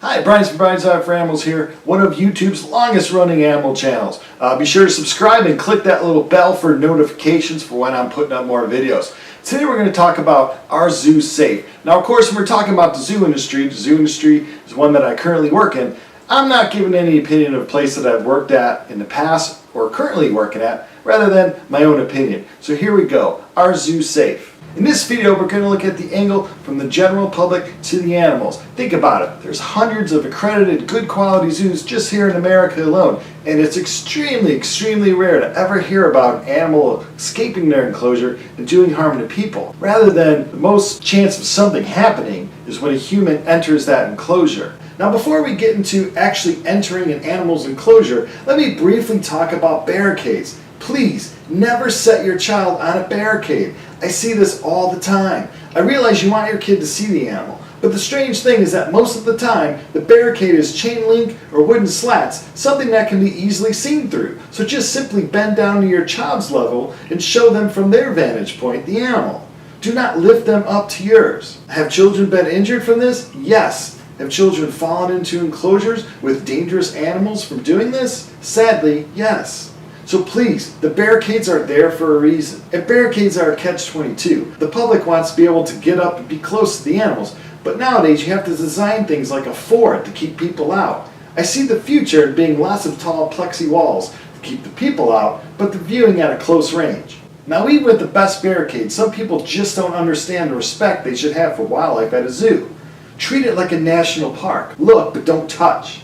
Hi, Brian's from Brian's Art for Animals here, one of YouTube's longest running animal channels. Be sure to subscribe and click that little bell for notifications for when I'm putting up more videos. Today we're going to talk about our zoo safe. Now, of course, when we're talking about the zoo industry is one that I currently work in. I'm not giving any opinion of a place that I've worked at in the past or currently working at, rather than my own opinion. So here we go, our zoo safe. In this video, we're going to look at the angle from the general public to the animals. Think about it. There's hundreds of accredited, good quality zoos just here in America alone, and it's extremely rare to ever hear about an animal escaping their enclosure and doing harm to people. Rather than the most chance of something happening is when a human enters that enclosure. Now, before we get into actually entering an animal's enclosure, let me briefly talk about barricades. Please, never set your child on a barricade. I see this all the time. I realize you want your kid to see the animal, but the strange thing is that most of the time, the barricade is chain link or wooden slats, something that can be easily seen through. So just simply bend down to your child's level and show them from their vantage point the animal. Do not lift them up to yours. Have children been injured from this? Yes. Have children fallen into enclosures with dangerous animals from doing this? Sadly, yes. So please, the barricades are there for a reason. And barricades are a catch-22. The public wants to be able to get up and be close to the animals, but nowadays you have to design things like a fort to keep people out. I see the future in being lots of tall plexi walls to keep the people out, but the viewing at a close range. Now, even with the best barricades, some people just don't understand the respect they should have for wildlife at a zoo. Treat it like a national park. Look, but don't touch.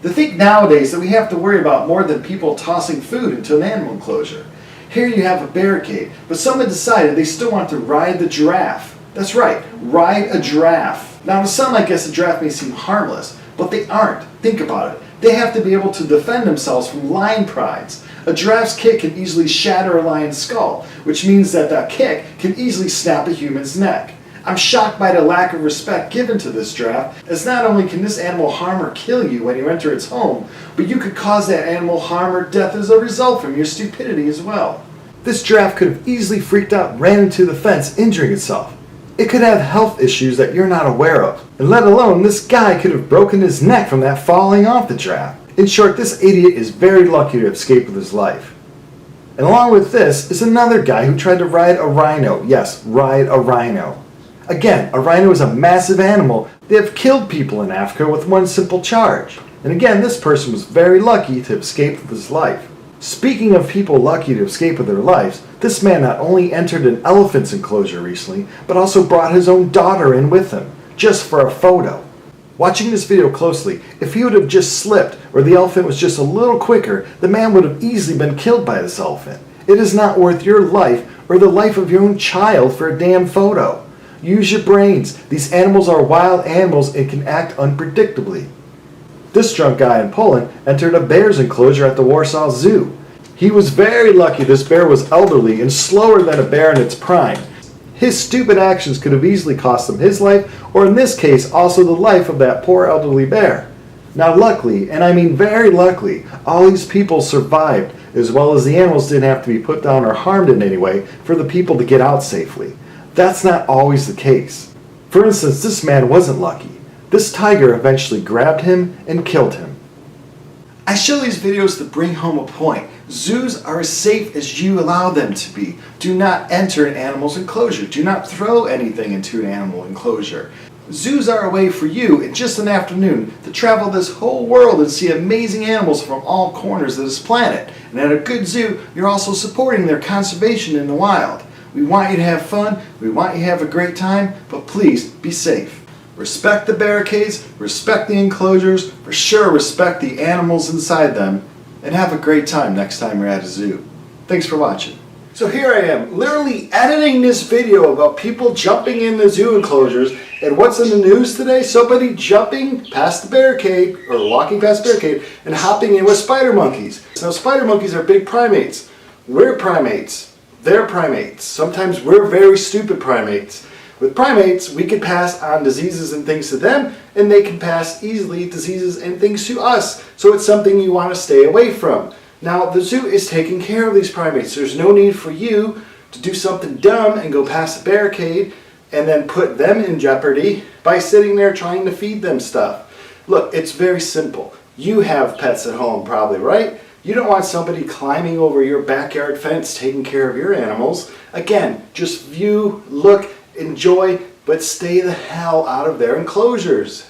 To think nowadays that we have to worry about more than people tossing food into an animal enclosure. Here you have a barricade, but someone decided they still want to ride the giraffe. That's right, ride a giraffe. Now to some, I guess a giraffe may seem harmless, but they aren't. Think about it. They have to be able to defend themselves from lion prides. A giraffe's kick can easily shatter a lion's skull, which means that that kick can easily snap a human's neck. I'm shocked by the lack of respect given to this giraffe, as not only can this animal harm or kill you when you enter its home, but you could cause that animal harm or death as a result from your stupidity as well. This giraffe could have easily freaked out and ran into the fence, injuring itself. It could have health issues that you're not aware of, and let alone this guy could have broken his neck from that falling off the giraffe. In short, this idiot is very lucky to have escaped with his life. And along with this is another guy who tried to ride a rhino. Yes, ride a rhino. Again, a rhino is a massive animal. They have killed people in Africa with one simple charge. And again, this person was very lucky to have escaped with his life. Speaking of people lucky to escape with their lives, this man not only entered an elephant's enclosure recently, but also brought his own daughter in with him, just for a photo. Watching this video closely, if he would have just slipped or the elephant was just a little quicker, the man would have easily been killed by this elephant. It is not worth your life or the life of your own child for a damn photo. Use your brains. These animals are wild animals and can act unpredictably. This drunk guy in Poland entered a bear's enclosure at the Warsaw Zoo. He was very lucky this bear was elderly and slower than a bear in its prime. His stupid actions could have easily cost him his life, or in this case, also the life of that poor elderly bear. Now luckily, and I mean very luckily, all these people survived, as well as the animals didn't have to be put down or harmed in any way for the people to get out safely. That's not always the case. For instance, this man wasn't lucky. This tiger eventually grabbed him and killed him. I show these videos to bring home a point. Zoos are as safe as you allow them to be. Do not enter an animal's enclosure. Do not throw anything into an animal enclosure. Zoos are a way for you in just an afternoon to travel this whole world and see amazing animals from all corners of this planet. And at a good zoo, you're also supporting their conservation in the wild. We want you to have fun, we want you to have a great time, but please be safe. Respect the barricades, respect the enclosures, for sure respect the animals inside them, and have a great time next time you're at a zoo. Thanks for watching. So here I am, literally editing this video about people jumping in the zoo enclosures, and what's in the news today? Somebody jumping past the barricade, or walking past the barricade, and hopping in with spider monkeys. Now spider monkeys are big primates. We're primates. They're primates. Sometimes we're very stupid primates. With primates, we can pass on diseases and things to them, and they can pass easily diseases and things to us. So it's something you want to stay away from. Now, the zoo is taking care of these primates. There's no need for you to do something dumb and go past the barricade and then put them in jeopardy by sitting there trying to feed them stuff. Look, it's very simple. You have pets at home probably, right? You don't want somebody climbing over your backyard fence taking care of your animals. Again, just view, look, enjoy, but stay the hell out of their enclosures.